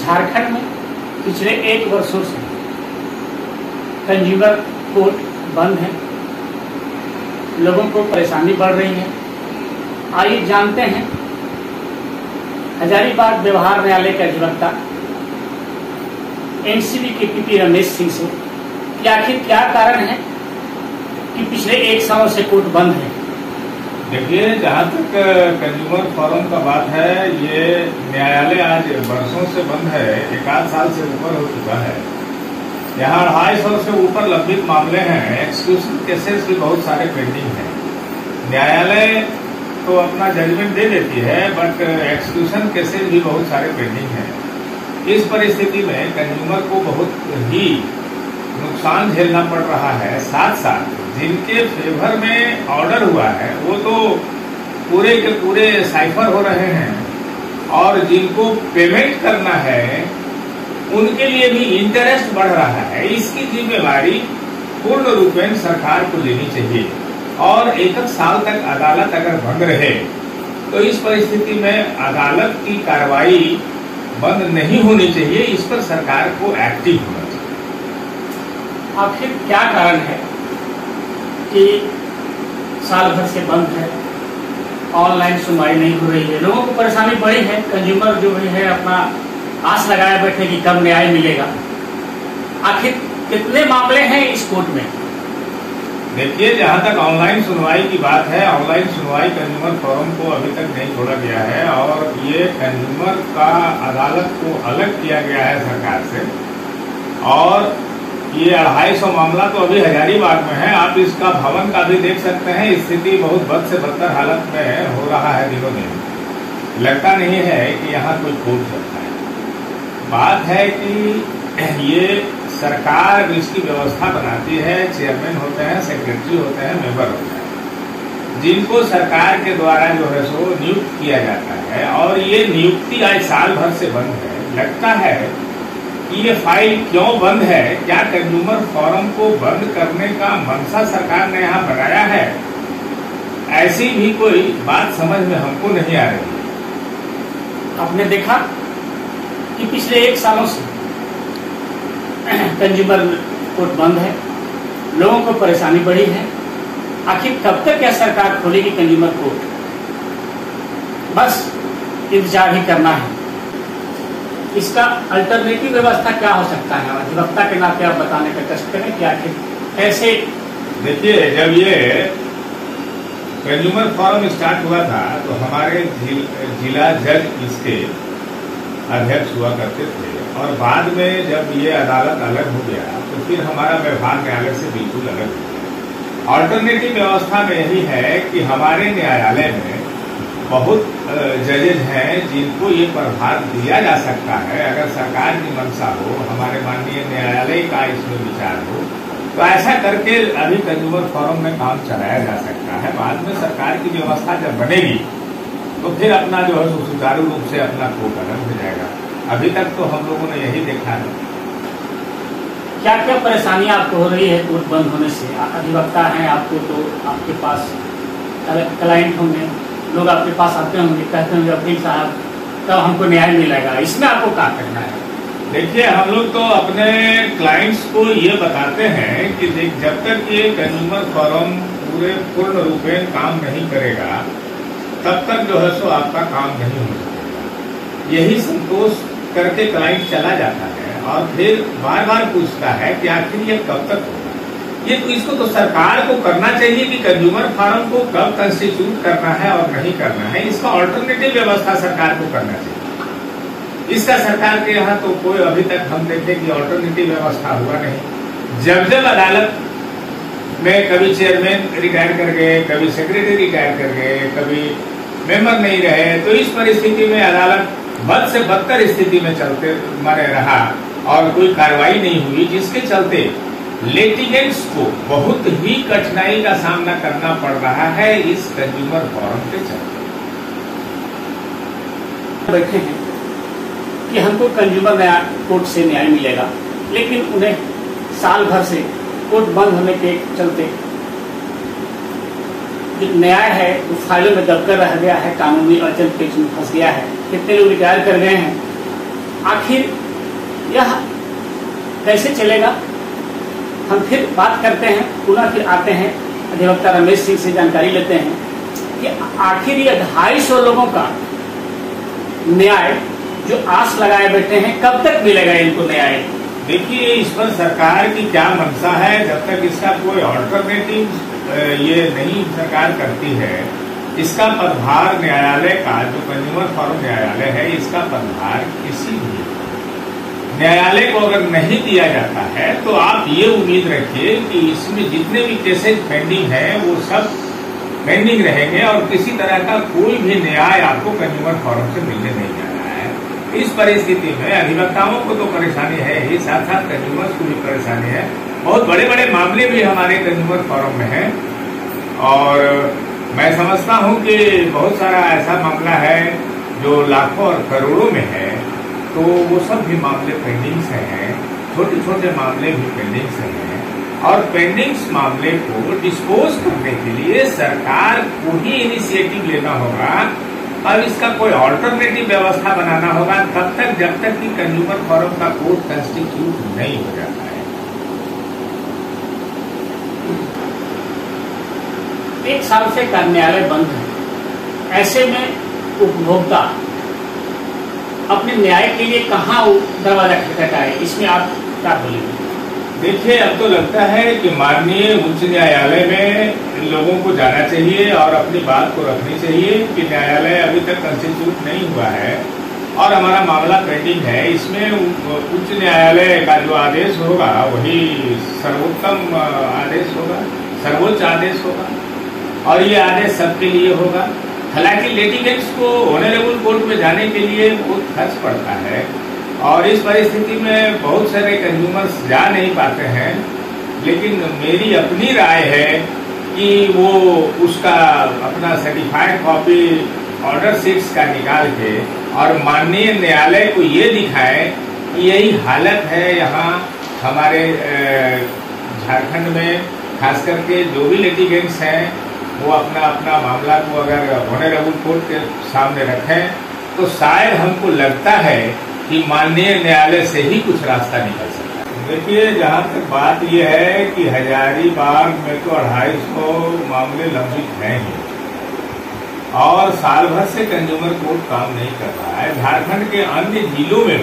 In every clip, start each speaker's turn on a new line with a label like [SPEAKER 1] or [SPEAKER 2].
[SPEAKER 1] झारखंड में पिछले 1 वर्षों से कंज्यूमर कोर्ट बंद है, लोगों को परेशानी बढ़ रही है। आइए जानते हैं हजारीबाग व्यवहार न्यायालय के अधिवक्ता एनसीबी के पीपी रमेश सिंह से कि आखिर क्या कारण है कि पिछले 1 साल से कोर्ट बंद है।
[SPEAKER 2] देखिए, जहाँ तक कंज्यूमर फोरम का बात है, ये न्यायालय आज वर्षों से बंद है, 1 साल से ऊपर हो चुका है। यहाँ 250 से ऊपर लंबित मामले हैं, एक्सक्लूसिव केसेस भी बहुत सारे पेंडिंग हैं। न्यायालय तो अपना जजमेंट दे देती है, बट एक्सक्लूशन केसेस भी बहुत सारे पेंडिंग हैं। इस परिस्थिति में कंज्यूमर को बहुत ही नुकसान झेलना पड़ रहा है। साथ साथ जिनके फेवर में ऑर्डर हुआ है वो तो पूरे के पूरे साइफर हो रहे हैं, और जिनको पेमेंट करना है उनके लिए भी इंटरेस्ट बढ़ रहा है। इसकी जिम्मेवारी पूर्ण रूपेण सरकार को लेनी चाहिए, और 1 साल तक अदालत अगर बंद रहे तो इस परिस्थिति में अदालत की कार्रवाई बंद नहीं होनी चाहिए। इस पर सरकार को एक्टिव होना चाहिए।
[SPEAKER 1] आखिर क्या कारण है कि साल भर से बंद है, ऑनलाइन सुनवाई नहीं हो रही है, लोगों को परेशानी बड़ी है, कंज्यूमर जो भी है अपना आस लगाए बैठे कि कब न्याय मिलेगा। आखिर कितने मामले हैं इस कोर्ट में?
[SPEAKER 2] देखिए, जहाँ तक ऑनलाइन सुनवाई की बात है, ऑनलाइन सुनवाई कंज्यूमर फोरम को अभी तक नहीं छोड़ा गया है, और ये कंज्यूमर का अदालत को अलग किया गया है सरकार से। और ये 250 मामला तो अभी हजारीबाग में है। आप इसका भवन का भी देख सकते हैं, स्थिति बहुत बद से बदतर हालत में हो रहा है दिनों दिन। लगता नहीं है कि यहाँ कोई कोर्ट चलता है। बात है कि ये सरकार इसकी व्यवस्था बनाती है, चेयरमैन होते हैं, सेक्रेटरी होते हैं, मेंबर होते हैं, जिनको सरकार के द्वारा जो है सो नियुक्त किया जाता है, और ये नियुक्ति आज साल भर से बंद है। लगता है कि ये फाइल क्यों बंद है? क्या कंज्यूमर फोरम को बंद करने का मंशा सरकार ने यहाँ बनाया है? ऐसी भी कोई बात समझ में हमको नहीं आ रही।
[SPEAKER 1] आपने देखा कि पिछले 1 सालों से कंज्यूमर कोर्ट बंद है, लोगों को परेशानी बढ़ी है। आखिर कब तक यह सरकार खोलेगी कंज्यूमर कोर्ट? बस इंतजार ही करना है। इसका अल्टरनेटिव व्यवस्था क्या हो सकता है? अधिवक्ता के नाते आप बताने का कष्ट करें कि आखिर कैसे।
[SPEAKER 2] देखिए, जब ये कंज्यूमर फोरम स्टार्ट हुआ था तो हमारे जिला जज इसके अध्यक्ष हुआ करते थे, और बाद में जब ये अदालत अलग हो गया तो फिर हमारा व्यवहार न्यायालय से बिल्कुल अलग हो गया। ऑल्टरनेटिव व्यवस्था में यही है कि हमारे न्यायालय में बहुत जजेज हैं जिनको ये प्रभार दिया जा सकता है। अगर सरकार की मंशा हो, हमारे माननीय न्यायालय का इसमें विचार हो, तो ऐसा करके अभी कंज्यूमर फोरम में काम चलाया जा सकता है। बाद में सरकार की व्यवस्था जब बनेगी तो फिर अपना जो है सुचारू रूप से अपना कोर्ट अलग हो जाएगा। अभी तक तो हम लोगों ने यही देखा है।
[SPEAKER 1] क्या क्या परेशानियां आपको हो रही है कोर्ट बंद होने से? अधिवक्ता हैं, आपको तो आपके पास क्लाइंट होंगे, लोग आपके पास आते होंगे, कहते होंगे वकील साहब तब हमको न्याय मिलेगा। इसमें आपको क्या करना है?
[SPEAKER 2] देखिए, हम लोग तो अपने क्लाइंट्स को ये बताते हैं कि जब तक ये कंज्यूमर फोरम पूर्ण रूपेण काम नहीं करेगा तब तक जो है सो आपका काम नहीं हो सकेगा। यही संतोष करके क्लाइंट चला जाता है, और फिर बार बार पूछता है कि आखिर ये कब तक होगा। ये तो इसको तो सरकार को करना चाहिए कि कंज्यूमर फोरम को कब कंस्टिट्यूट करना है और नहीं करना है। इसका ऑल्टरनेटिव व्यवस्था सरकार को करना चाहिए। इसका सरकार के यहाँ तो कोई अभी तक हम देखे कि ऑल्टरनेटिव व्यवस्था हुआ नहीं। जब जब अदालत में कभी चेयरमैन रिटायर कर गए, कभी सेक्रेटरी रिटायर कर गए, कभी मेंबर नहीं रहे, तो इस परिस्थिति में अदालत बद से बदतर स्थिति में चलते मरे रहा, और कोई कार्रवाई नहीं हुई, जिसके चलते लिटिगेंट्स को बहुत ही कठिनाई का सामना करना पड़ रहा है इस कंज्यूमर फोरम के चलते।
[SPEAKER 1] बैठे हैं कि हमको कंज्यूमर कोर्ट से न्याय मिलेगा, लेकिन उन्हें साल भर से कोर्ट बंद होने के चलते जो न्याय है वो फाइलों में दबकर रह गया है, कानूनी अड़चन पेच में फंस गया है। कितने लोग रिटायर कर गए हैं, आखिर यह कैसे चलेगा? हम फिर बात करते हैं, पुनः फिर आते हैं अधिवक्ता रमेश सिंह से जानकारी लेते हैं कि आखिर ये 250 लोगों का न्याय जो आस लगाए बैठे हैं, कब तक मिलेगा इनको न्याय?
[SPEAKER 2] देखिए, इस पर सरकार की क्या मंशा है, जब तक इसका कोई ऑल्टरनेटिव ये नहीं सरकार करती है, इसका पदभार न्यायालय का, जो कंज्यूमर फोरम न्यायालय है, इसका पदभार किसी भी न्यायालय को अगर नहीं दिया जाता है तो आप ये उम्मीद रखिए कि इसमें जितने भी केसेज पेंडिंग है वो सब पेंडिंग रहेंगे और किसी तरह का कोई भी न्याय आपको कंज्यूमर फोरम से मिलने नहीं जा रहा है। इस परिस्थिति में अधिवक्ताओं को तो परेशानी है ही, साथ साथ कंज्यूमर्स को भी परेशानी है। बहुत बड़े बड़े मामले भी हमारे कंज्यूमर फोरम में है और मैं समझता हूं कि बहुत सारा ऐसा मामला है जो लाखों और करोड़ों में है, तो वो सब भी मामले पेंडिंग से हैं, छोटे छोटे मामले भी पेंडिंग से हैं और पेंडिंग्स मामले को डिस्पोज करने के लिए सरकार को ही इनिशिएटिव लेना होगा और इसका कोई ऑल्टरनेटिव व्यवस्था बनाना होगा तब तक जब तक कि कंज्यूमर फोरम का कोर्ट कंस्टिट्यूट नहीं हो जाता है।
[SPEAKER 1] 1 साल से कार्यालय बंद है, ऐसे में उपभोक्ता अपने न्याय के लिए कहाँ दरवाजा खटखटाए, इसमें आप क्या बोलेंगे?
[SPEAKER 2] देखिए, अब तो लगता है कि माननीय उच्च न्यायालय में लोगों को जाना चाहिए और अपनी बात को रखनी चाहिए कि न्यायालय अभी तक कंस्टिट्यूट नहीं हुआ है और हमारा मामला पेंडिंग है। इसमें उच्च न्यायालय का जो आदेश होगा वही सर्वोत्तम आदेश होगा, सर्वोच्च आदेश होगा और ये आदेश सबके लिए होगा। हालांकि लिटिगेंट्स को ऑनरेबल कोर्ट में जाने के लिए बहुत खर्च पड़ता है और इस परिस्थिति में बहुत सारे कंज्यूमर्स जा नहीं पाते हैं, लेकिन मेरी अपनी राय है कि वो उसका अपना सर्टिफाइड कॉपी ऑर्डर शीट्स का निकाल के और माननीय न्यायालय को ये दिखाए कि यही हालत है यहाँ हमारे झारखंड में, खास करके जो भी लिटिगेंट्स हैं वो अपना अपना मामला को अगर ऑनरेबल कोर्ट के सामने रखें तो शायद हमको लगता है कि माननीय न्यायालय से ही कुछ रास्ता निकल सकता है। देखिए, जहाँ तक बात यह है कि हजारीबाग में तो 250 मामले लंबित हैं ही और साल भर से कंज्यूमर कोर्ट काम नहीं कर रहा है। झारखंड के अन्य जिलों में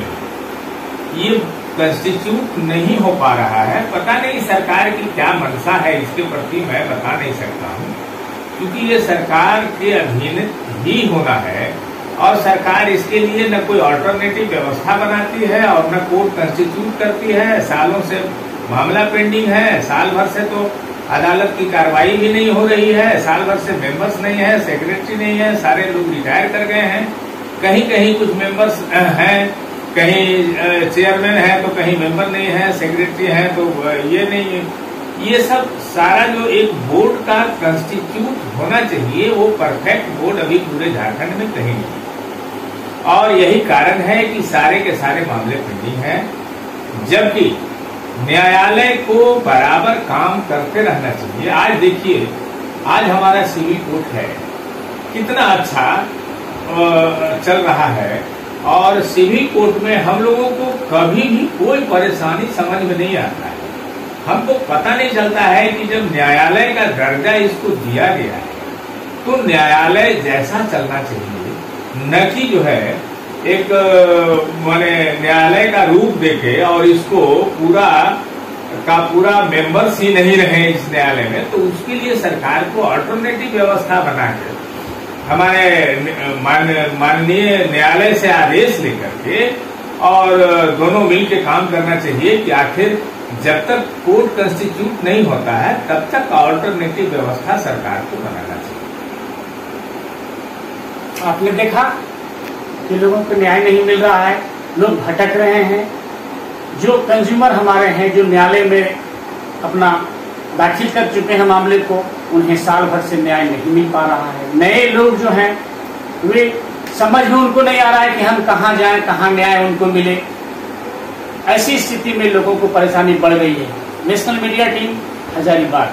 [SPEAKER 2] ये कंस्टिट्यूट नहीं हो पा रहा है। पता नहीं सरकार की क्या मंशा है, इसके प्रति मैं बता नहीं सकता हूँ, क्योंकि ये सरकार के अधीन ही होना है और सरकार इसके लिए न कोई ऑल्टरनेटिव व्यवस्था बनाती है और न कोर्ट कंस्टिट्यूट करती है। सालों से मामला पेंडिंग है, साल भर से तो अदालत की कार्रवाई भी नहीं हो रही है, साल भर से मेंबर्स नहीं है, सेक्रेटरी नहीं है, सारे लोग रिटायर कर गए हैं, कहीं कहीं कुछ मेंबर्स हैं, कहीं चेयरमैन है तो कहीं मेंबर नहीं है, सेक्रेटरी है तो ये नहीं। ये सब सारा जो एक बोर्ड का कंस्टिट्यूट होना चाहिए वो परफेक्ट बोर्ड अभी पूरे झारखंड में कहीं नहीं और यही कारण है कि सारे के सारे मामले पेंडिंग हैं, जबकि न्यायालय को बराबर काम करते रहना चाहिए। आज देखिए, आज हमारा सिविल कोर्ट है, कितना अच्छा चल रहा है और सिविल कोर्ट में हम लोगों को कभी भी कोई परेशानी समझ में नहीं आता है। हमको पता नहीं चलता है कि जब न्यायालय का दर्जा इसको दिया गया है तो न्यायालय जैसा चलना चाहिए, न कि जो है एक माने न्यायालय का रूप देके और इसको पूरा का पूरा मेंबर्स ही नहीं रहे इस न्यायालय में, तो उसके लिए सरकार को अल्टरनेटिव व्यवस्था बना के हमारे माननीय न्यायालय से आदेश लेकर के और दोनों मिलकर काम करना चाहिए कि आखिर जब तक कोर्ट कंस्टिट्यूट नहीं होता है तब तक अल्टरनेटिव व्यवस्था सरकार को बनाना चाहिए।
[SPEAKER 1] आपने देखा कि लोगों को न्याय नहीं मिल रहा है, लोग भटक रहे हैं। जो कंज्यूमर हमारे हैं, जो न्यायालय में अपना दाखिल कर चुके हैं मामले को, उन्हें साल भर से न्याय नहीं मिल पा रहा है। नए लोग जो हैं वे समझ में उनको नहीं आ रहा है कि हम कहाँ जाएं, कहाँ न्याय उनको मिले। ऐसी स्थिति में लोगों को परेशानी बढ़ गई है। National media team, Hazaribagh.